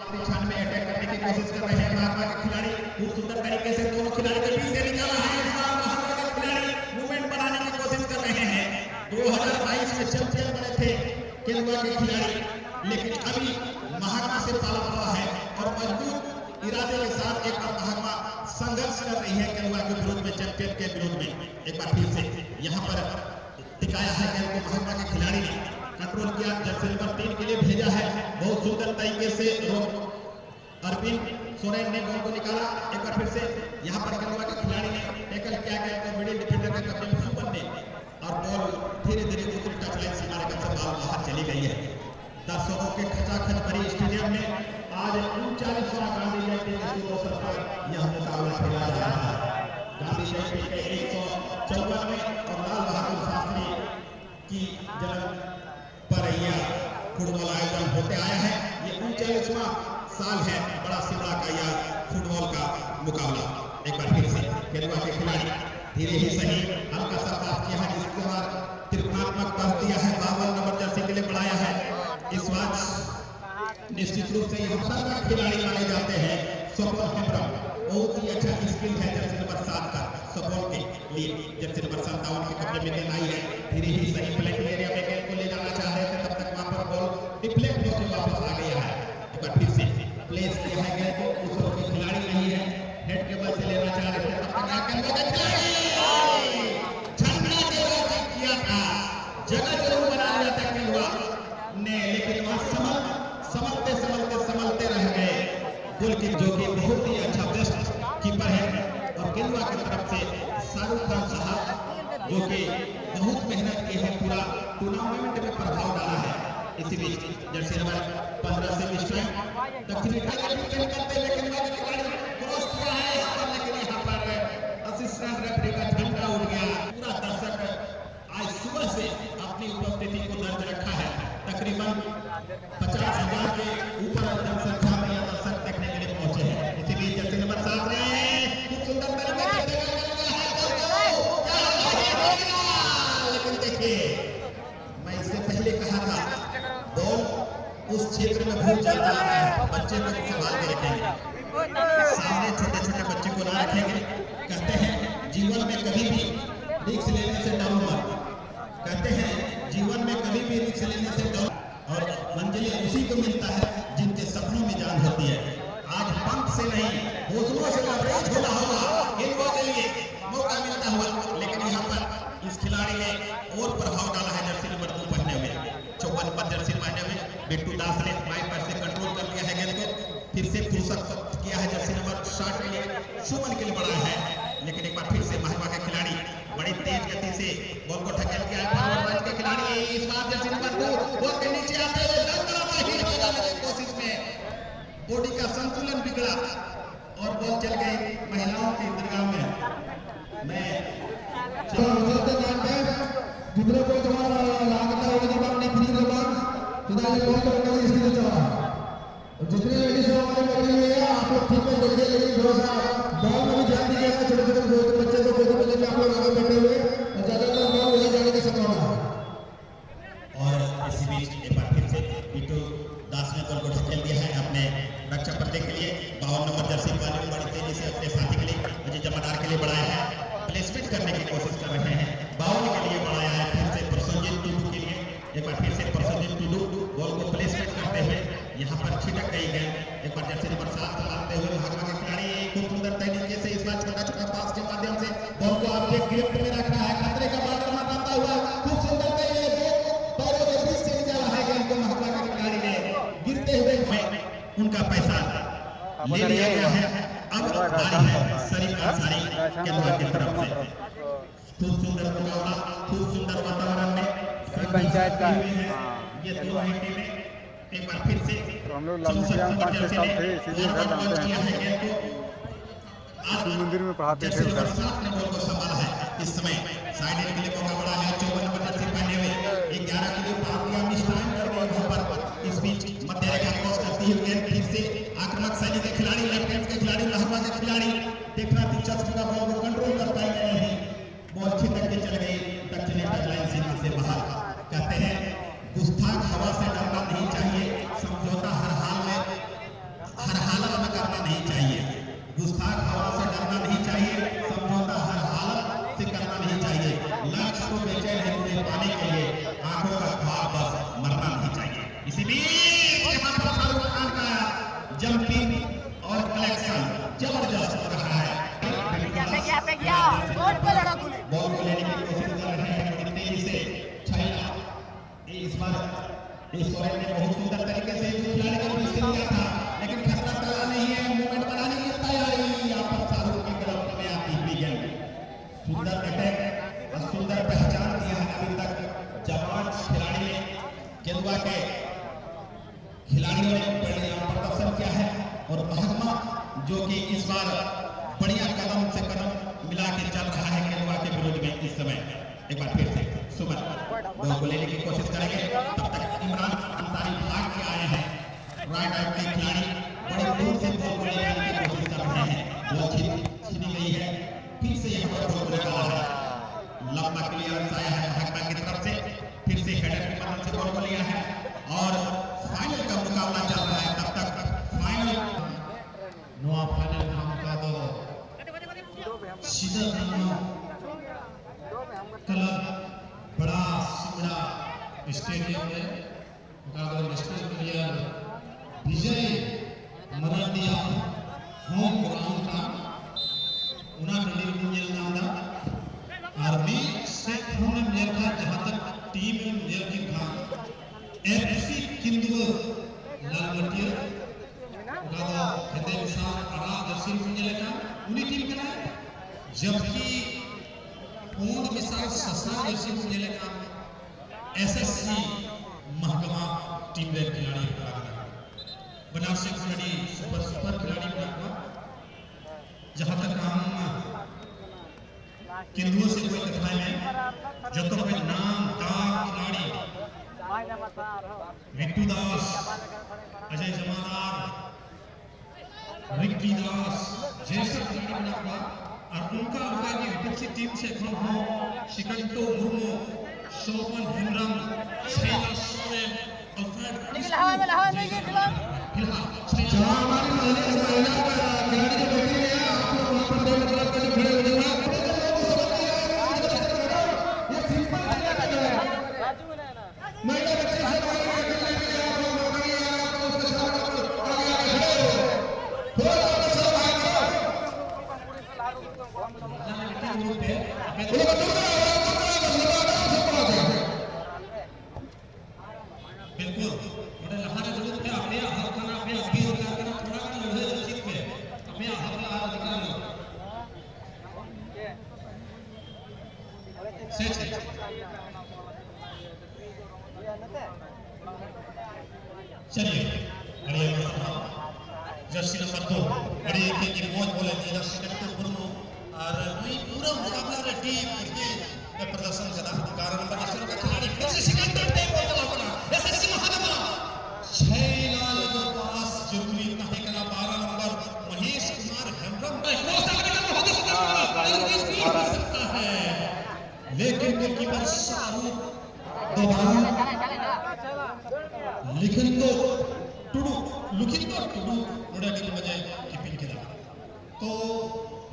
छान में अटैक करने की कोशिश कर रहे हैं महात्मा के खिलाड़ी। खूब सुंदर तरीके से दोनों खिलाड़ी के बीच से निकाला है। इस बार महात्मा के खिलाड़ी मूवमेंट बनाने की कोशिश कर रहे हैं। 2022 में चैंपियन बने थे केंद्र के खिलाड़ी, लेकिन अभी महात्मा से पाला पड़ा है और मजबूत इरादे के साथ एक बार महात्मा संघर्ष कर रही है केंद्र के विरोध में, चैंपियन के विरोध में। एक बार फिर से यहाँ पर टिकाया है गेंद को महात्मा के खिलाड़ी ने कंट्रोल किया, जर्सी नंबर 3 के लिए भेजा है। बहुत सुंदर तरीके से अरविंद सोरेन ने बॉल को निकाला। एक बार फिर से यहाँ पर केंद्र के खिलाड़ी ने टैकल किया गया तो मिडिल डिफेंडर के कब्जे में सुपर ने, और बॉल धीरे धीरे दूसरी टच लाइन से हमारे कब्जे से बाहर चली गई है। दर्शकों के खचाखच भरी स्टेडियम में आज 39वां गांधी जयंती के शुभ अवसर पर यह मुकाबला खेला जा रहा है। गांधी जयंती के 154वें और लाल बहादुर शास्त्री की जन्म पर यह फुटबॉल आयोजन होते आया है। ये 39वां साल है बड़ा सिमरा का यह फुटबॉल का मुकाबला। एक बार फिर से केरला के खिलाड़ी धीरे ही सही हल्का सा पास किया है, जिसके बाद त्रिकोणात्मक पास दिया है। 52 नंबर जर्सी के लिए बढ़ाया है। इस बार निश्चित रूप से यहाँ का खिलाड़ी माने जाते हैं सपोल हेम्ब्रम, बहुत ही अच्छा स्किल है जर्सी नंबर 7 का सपोल के लिए। जर्सी नंबर 57 के कब्जे में गेंद आई है। धीरे ही सही प्लेटिंग एरिया में गेंद को ले जाना चाह रहे थे, तब तक वहां पर बॉल डिफ्लेक्ट होकर वापस आ गया है। एक बार फिर से प्लेस किया है गेंद को, उस ओर के खिलाड़ी नहीं है, हेड के बल से लेना चाह रहे थे, तब तक आकर झंडा के बाद किया था, जगह जरूर बना लिया था केंद्र ने, लेकिन वहां संभलते रह गए। गोलकीपर जो कि बहुत ही अच्छा बेस्ट कीपर है, और केंद्र की तरफ से शाहरुख खान साहब जो कि बहुत मेहनत की है, पूरा टूर्नामेंट में प्रभाव डाला है। इसी बीच जर्सी नंबर 15 से इस टाइम दक्षिणी करते लेकिन क्रॉस किया है, लेकिन यहाँ पर असिस्टेंट रेफरी का झंडा उड़ गया। पूरा दर्शक आज सुबह से अपनी उपस्थिति को दर्ज रखा है। तकरीबन 50,000 के ऊपर जनसंख्या में यह दर्शक देखने के लिए पहुंचे हैं। इसी बीच जर्सी नंबर 7 ने खूब सुंदर तरीके से, लेकिन देखिए मैं इससे पहले कहा था बॉल उस क्षेत्र में भूल जाता है, बच्चे को संभाल के रखेंगे, सामने छोटे छोटे बच्चे को ना रखेंगे। कहते हैं जीवन में कभी भी रिस्क लेने से डरो मत, कहते हैं जीवन में कभी भी रिस्क लेने से डरो, और मंजिलें उसी को मिलता है जिनके सपनों में जान होती है। आज पंख से नहीं हौसलों से लबरेज होना होगा इनको के लिए मौका मिलता हुआ, लेकिन यहाँ पर इस खिलाड़ी ने और प्रभाव डाला है। जर्सी नंबर 2 पहने हुए 54 नंबर जर्सी पहने हुए बिट्टू दास ने बाएं पैर से कंट्रोल कर लिया है गेंद को, फिर से फुर्सत किया है जर्सी नंबर 60 के लिए, सुमन के लिए बढ़ाया है। लेकिन एक बार फिर से महात्मा के खिलाड़ी बड़ी तेज गति से बॉल को ढकेल किया है। फॉरवर्ड के खिलाड़ी इस बार जर्सी नंबर 2 बॉल के नीचे आते हुए की कोशिश में बॉडी का संतुलन बिगड़ा और बॉल चल गई महिलाओं की दरगाह में। मैं जितने को तुम्हारा लागता है जब आपने फ्री जबान तुम्हारे बॉल को कभी इसलिए चला, और जितने लेडीज हमारे बनी हुई है आप लोग ठीक है देखिए, लेकिन थोड़ा सा बॉल में भी ध्यान दीजिएगा। छोटे छोटे बच्चे को फोटो में आप लोग आगे बैठे हुए और ज्यादातर बॉल वही जाने की संभावना है। और इसी बीच एक बार फिर से बिट्टू दास ने बॉल को ढकेल दिया है अपने रक्षा पर्दे के लिए। 52 नंबर जर्सी वाले बड़ी तेजी से अपने साथी के लिए अजय जमादार के लिए बढ़ाया है, प्लेसमेंट करने की कोशिश कर रहे हैं। 52 के लिए बढ़ाया है, फिर से प्रसन्नजीत टुडू के लिए, एक बार फिर से प्रसन्नजीत टुडू बॉल को प्लेसमेंट करते हुए यहाँ पर छिटक गई गेंद। एक बार जर्सी नंबर 7 चलाते हुए महात्मा के खिलाड़ी खूब सुंदर तरीके से इस बार छोटा छोटा पास के माध्यम से बॉल को आपके ग्रिप में रखना है, खतरे का बादल मचाता हुआ खूब सुंदर तरीके पैरों के बीच से निकाला है गेंद को महात्मा के खिलाड़ी ने, गिरते हुए उनका पैसा ले लिया गया है। अब बारी है शरीफ अंसारी केंद्र की तरफ से। खूब सुंदर मुकाबला, खूब सुंदर वातावरण में पंचायत का ये दोनों ही टीमें एक बार फिर से तो हम लोग लंबिया 5-6 साल थे, इसीलिए घर जानते हैं, इसी मंदिर में पढ़ाते थे। संभाला है इस समय साइड के लिए मौका बड़ा है। 54 नंबर जर्सी पहने हुए 11 के लिए पार दिया, मिस टाइम कर गए वहां पर। इस बीच मध्य रेखा क्रॉस करती हुई गेंद फिर से आक्रमक शैली के खिलाड़ी, लेफ्ट हैंड के खिलाड़ी, महात्मा के खिलाड़ी देखना दिलचस्प का बॉल को कंट्रोल कर पाएंगे नहीं, बॉल छिटक के चल गई दक्षिणी लाइन सीमा से बाहर। कहते हैं गुस्ताख हवा से डरना नहीं चाहिए, समझौता हर हाल में जंपिंग और कलेक्शन जबरदस्त हो रहा है। बॉल को लेने की कोशिश कर रहे हैं बड़ी तेजी से छैला। इस बार इस ओवर ने बहुत सुंदर तरीके से खिलाड़ी को बीच से लिया था, लेकिन खतरा टला नहीं है। मूवमेंट बनाने की तैयारी यहाँ पर शाहरुख की तरफ में आती हुई गेंद। सुंदर अटैक और सुंदर पहचान दिया है अभी तक जवान खिलाड़ी ने। केंदुआ के खिलाड़ियों ने बढ़िया प्रदर्शन किया है और महकमा जो कि इस बार बढ़िया कदम से कदम मिला के चल रहा है केंदुआ के विरोध में इस समय। एक बार फिर से सुमन बॉल को लेने की कोशिश करेंगे, तब तक इमरान अंसारी भाग के आए हैं। राइट आउट के खिलाड़ी बड़े दूर से बॉल को लेने की कोशिश कर रहे हैं। बॉल छीनी गई है, फिर से यहाँ पर बॉल निकाला है। लंबा क्लियरेंस आया है महकमा की तरफ से, फिर से हेडर की मदद से बॉल को लिया है और फाइनल का मुकाबला चल रहा है। तब तक फाइनल नोआ फाइनल का मुकाबला सीधा क्लब बड़ा सिमड़ा स्टेडियम में मुकाबला डिस्ट्रिक्ट प्लेयर विजय मराठिया होम ग्राउंड का उना निर्मुंजल नामदा आर्मी से होने मेयर का जहां तक टीम मेयर की था एफसी किंदुआ लालमटिया मुकाबला हिंदे विशाल आरा दर्शन मुंजल का उन्हीं टीम का जबकि पूर्ण मिसाल ससा दर्शन मुंजल का एसएससी महकमा टीम के खिलाड़ी बनारस खिलाड़ी सुपर खिलाड़ी महकमा। जहां तक हम केंद्रों से कोई कथाएं में जो तो कोई नाम दाग खिलाड़ी विक्टू दास, अजय जमादार, रिक्की दास जैसे खिलाड़ी महकमा और उनका की विपक्षी टीम से खड़े हो शिकंतो मुर्मू, शोभन हेमरम, शैला सोरेन, अल्फ्रेड फिलहाल जहां हमारी महिला खिलाड़ी जो बैठी है आप लोग वहां पर दो मतलब के खड़े हो जाओ। ये सिंपल महिला बच्चे से बाहर निकलने के लिए आप लोग मौका नहीं आ रहा, तो उसके साथ आगे खड़े हो थोड़ा सा भाग बिल्कुल बड़े लहारे जरूर पे अपने हर खाना पे अभी होता है थोड़ा का लोहे रखित पे अपने हर लहार निकाल से चलिए बढ़िया जर्सी नंबर 2 बड़ी की मौज बोले थी जर्सी नंबर 2 और वही पूरा मुकाबला रे टीम के प्रदर्शन करा 11 नंबर जर्सी का खिलाड़ी फिर से सिकंदर टीम को चला पड़ा एसएससी महानगर छैलाल के पास जरूरी नहीं करा 12 नंबर महेश कुमार हेमरम सकता है, लेकिन गोलकीपर शाहरुख दोबारा लिखिंदो टुडू नोड़ा की बजाय कीपिंग किया तो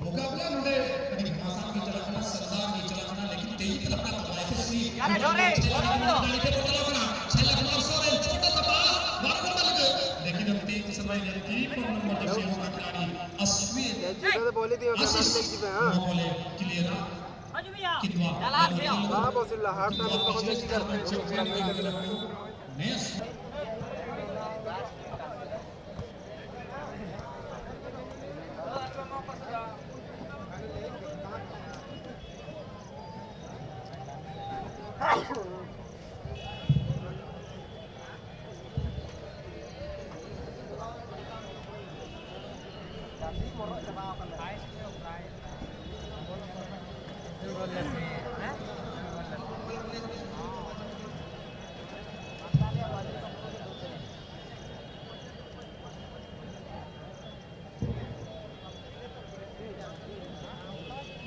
मुकाबला नोड़े कभी घमासान की चलाना सरदार की चलाना, लेकिन तेजी पे लगता था एसएससी छोटा सा पास वार लगे, लेकिन अब तेज समय जल्दी नंबर जर्सी का खिलाड़ी अश्विन बोले दिया बोले क्लियर कितवा हां बोसिल्ला हार्ट में बहुत अच्छी करते हैं।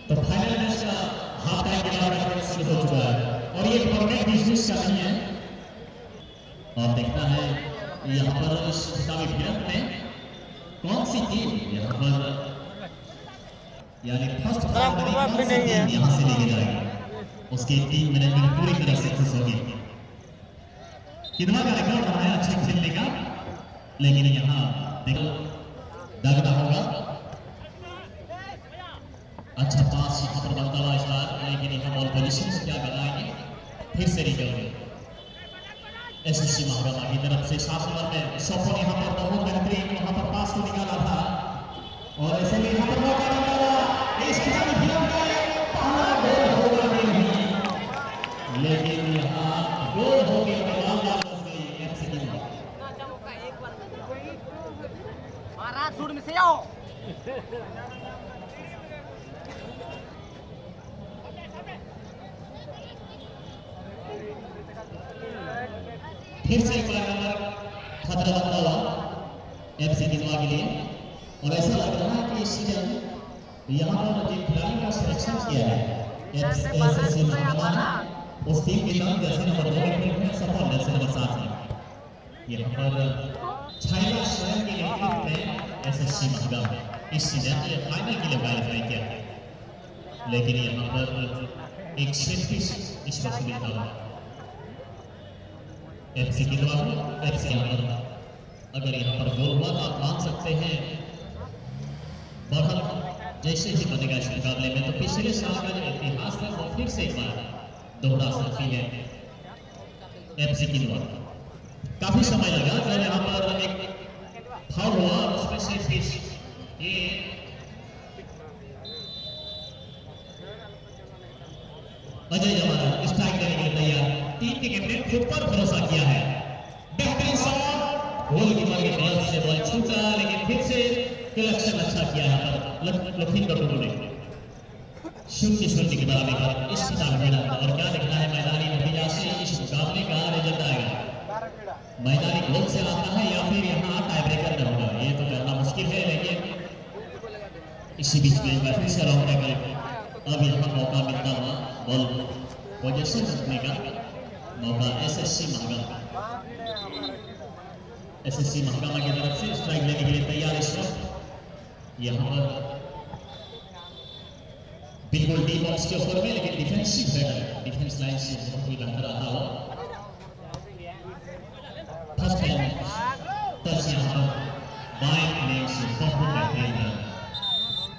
तो फाइनल मैच का हाफ टाइम के बाद शुरू हो चुका है और ये परमानेंट बिजनेस का नहीं है। और देखना है यहाँ पर इस खिताबी भिड़ंत में कौन सी टीम यहाँ पर यानी फर्स्ट यहाँ से लेके जाएगी, उसकी टीम मैनेजमेंट पूरी तरह से खुश होगी। कितना का रिकॉर्ड बनाया अच्छे खेलने का, लेकिन यहाँ दागना होगा। अच्छा पास यहाँ पर बनता हुआ इस बार, लेकिन यहाँ बॉल पोजीशन से क्या बनाएंगे, फिर से निकल गए। एसएससी महागामा की तरफ से 7 नंबर में शॉपन यहाँ पर बहुत बेहतरीन वहाँ पर पास को निकाला था और ऐसे में यहाँ पर मौका बना हुआ इस खेल में पहला गोल होगा नहीं, लेकिन यहाँ गोल हो गया, बॉल वापस गई एफसी की तरफ। महाराज सूट में से आओ। फिर से एक बार नंबर खतरा बनता हुआ एफसी किनवा के लिए और ऐसा लग रहा है कि इस सीजन यहाँ पर जिन खिलाड़ियों का सिलेक्शन किया है एसएससी महागामा उस टीम के नाम जैसे नंबर 2 में खेलते हैं सफल, जैसे नंबर 7 में यहाँ पर छैला स्वयं के लिए खेलते हैं एसएससी महागामा इस सीजन के फाइनल के लिए क्वालिफाई किया है, लेकिन यहाँ पर एक सेफ्टी इस वक्त मिलता हुआ एफसी के द्वारा एफसी यहाँ पर अगर यहाँ पर गोल हुआ तो आप मान सकते हैं बढ़त जैसे ही बनेगा इस मुकाबले में, तो पिछले साल का जो इतिहास है वो फिर से एक बार दोहरा सकती है एफसी के द्वारा। काफी समय लगा जब यहाँ पर एक फाउल हुआ और उसमें से फिर ये अजय जमाना स्ट्राइक देने के लिए तैयार, टीम के कैप्टन खुद पर भरोसा किया है। बेहतरीन शॉट, गोलकीपर के बॉल से बॉल छूटा, लेकिन फिर से कलेक्शन अच्छा किया है लखीमपुर ने 0-0 के बराबर पर इस खिताब में। और क्या दिखना है मैदानी नतीजा से इस मुकाबले का रिजल्ट आएगा, मैदानी गोल से आता है या फिर यहाँ टाई ब्रेकर में होगा, ये तो कहना मुश्किल है, लेकिन इसी बीच में फिर से राउंड टेबल अब यहाँ मौका मिलता हुआ बॉल पोजीशन रखने का मौका एसएससी महागामा की तरफ से स्ट्राइक लेने के लिए तैयार इस वक्त। यहाँ पर बिल्कुल डी बॉक्स के ऊपर में, लेकिन डिफेंसिव हेडर डिफेंस लाइन से बहुत ही लग रहा था फर्स्ट टाइम टच यहाँ पर बाएं लेग से बहुत बेहतरीन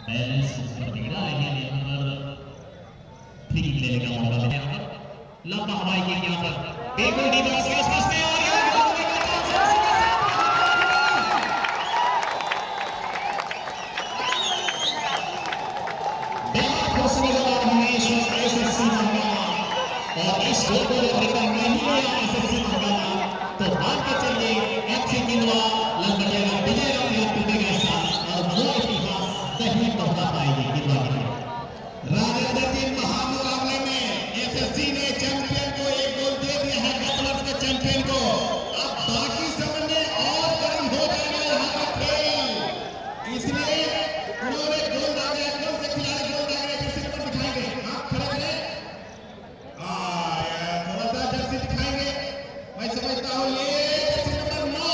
बैलेंस पर गिरा, लेकिन यहाँ पर फ्री लेने का मौका मिला। यहाँ पर लंबा हवाई किक यहाँ पर बिल्कुल डी बॉक्स के आसपास में और इस गोल को रिकॉर्ड नहीं है एसएससी महागामा, तो मान के चलिए एफसी किनवा लंबेगा विजय टूटे के साथ और वो इतिहास कहीं पहुंचा पाएगी किनवा के लिए। राजेंद्र जी महामुकाबले में एसएससी ने चैंपियन को एक गोल दे दिया है, गत वर्ष के चैंपियन को। अब बाकी समय में और गर्म हो जाएगा यहाँ का खेल, इसलिए उन्होंने गोल दागे, कौन से खिलाड़ी गोल दागे जैसे पर दिखाएंगे, आप खड़े करें दिखाएंगे। मैं समझता हूँ ये नंबर 9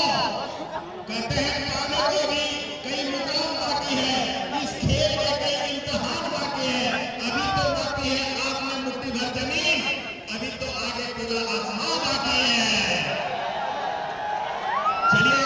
कहते हैं पाने को भी कई मुकाम बाकी है, इस खेल में कई इम्तिहान बाकी है, अभी तो बाकी है आपने मुट्ठी भर जमीन, अभी तो आगे पूरा आसमान बाकी है। चलिए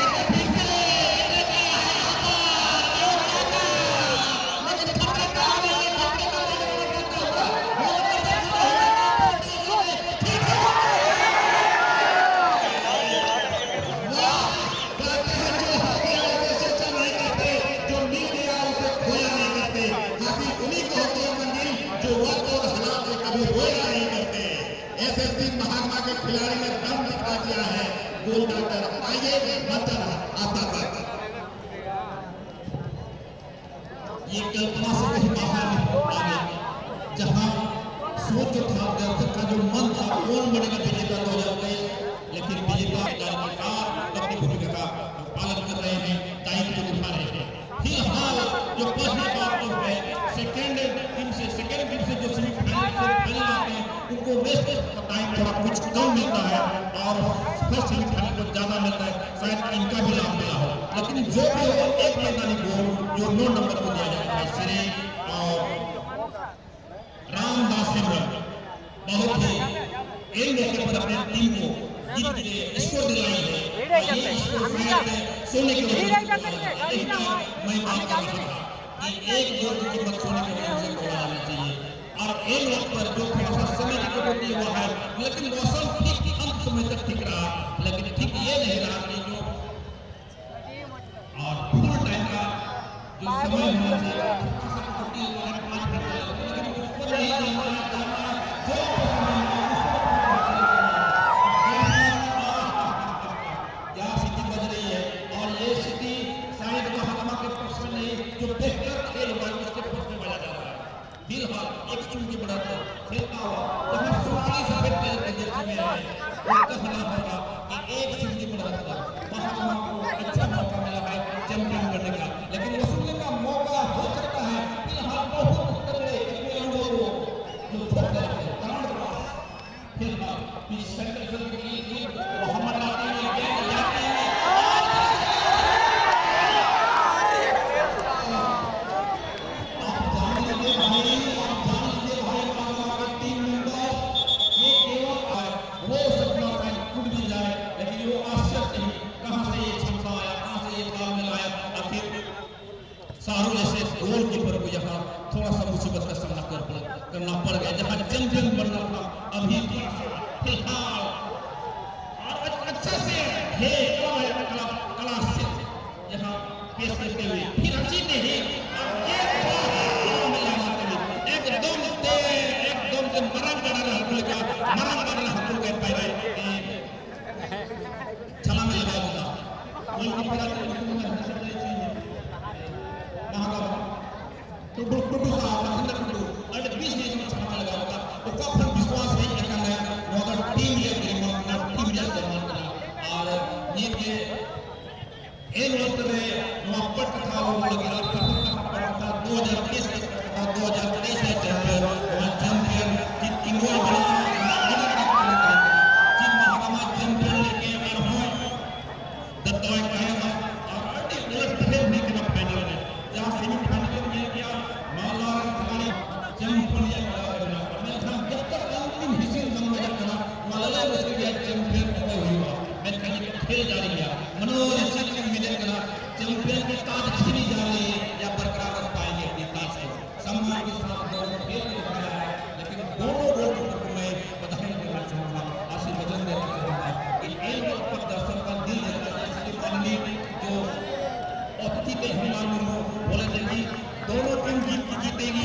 एसएससी महागामा के खिलाड़ी ने दम दिखा दिया है, गोल डालकर आइए मतलब आता तक ये कल्पना से कहीं बाहर आ गया, जहां सोच था दर्शक का जो मन था कौन बनेगा विजेता 2023, लेकिन विजेता कार्यक्रम अपनी भूमिका का पालन कर रहे हैं, दायित्व निभा रहे हैं। फिलहाल जो पहले बार है सेकंड टीम से जो सेमीफाइनल आते हैं उनको रेस्ट टाइम थोड़ा कुछ कम मिलता है और फर्स्ट सेमीफाइनल को ज्यादा मिलता है, शायद इनका भी लाभ मिला हो, लेकिन जो भी हो एक मैदानी गोल जो 9 नंबर को दिया जाता है श्री और रामदास सिमरन बहुत ही एक मौके पर अपने टीम को जीत के लिए स्कोर दिलाई है। ये स्कोर सोने की वजह नहीं, से नहीं, नहीं, नहीं, मैं बात कर रहा था कि एक गोल की कीमत सोने की वजह से तोड़ा जाना चाहिए और एक वक्त पर जो थोड़ा सा समय की कटौती हुआ है, लेकिन मौसम ठीक अंत समय तक ठीक रहा, लेकिन ठीक ये नहीं रहा कि जो और फुल टाइम का जो समय होना चाहिए थोड़ा सा कटौती हुआ है 5 मिनट, लेकिन उस पर नहीं जो क्या स्थिति बज रही है और ये स्थिति शायद महात्मा के पक्ष में नहीं, जो बेहतर खेल हुआ है उसके पक्ष में बजा जा रहा है। फिलहाल एक चुन की बढ़ाकर खेलता हुआ जहाँ 44 सफेद के जर्सी में है, वो कहना होगा कि एक चुन की बढ़ाकर महात्मा को अच्छा मौका मिला है चैंपियन बनने का, लेकिन वसूलने का मौका हो सकता है। फिलहाल बहुत तगड़े खिलाड़ियों को जो ठोकर है फिलहाल इस सेंटर से मोहम्मद आते हैं गेंद जाती है वो सपना शायद टूट भी जाए, लेकिन वो आश्चर्य नहीं कहां से ये क्षमता आया, कहां से ये तालमेल आया। आखिर शाहरुख जैसे गोलकीपर को यहाँ थोड़ा सा मुसीबत का सामना करना पड़ गया, जहां चैंपियन बनना था अभी फिलहाल और अच्छा से हे कला से यहाँ पेश करते हुए फिर अच्छी नहीं एकदम से मरम कर रहा है पहले छला में लगा दूंगा कोई भी फिर तो टुटू साहब अंदर टुटू और 20 मिनट में छला लगा होगा तो कब विश्वास नहीं करना है वो अगर टीम ये टीम ये करना और ये के एक वक्त में मोहब्बत था वो लगा 2020 और 2023 में चैंपियन की तीनों बड़ी चैंपियन लेके और हम दत्तों कहेगा और होने के बाद फाइनल में जहां सेमीफाइनल में किया माला खिलाड़ी चैंपियन या मैं था जब तक अंतिम हिस्से में करा माला उसके चैंपियन होते हुआ मैं कहीं खेल जा रही है मनोरंजन में मिले करा चैंपियन की ताज खींची जा रही है या बरकरार रख पाएंगे अपनी ताज को सम्मान के साथ दोनों खेल दिखाया है, लेकिन दोनों गोलकीपर को मैं बधाई देना चाहूंगा, आशीर्वाद देना चाहूंगा कि एक पर दर्शक का दिल देता है। इसके पहले जो अतिथि के हिमालय में बोले थे कि दोनों टीम जीतेगी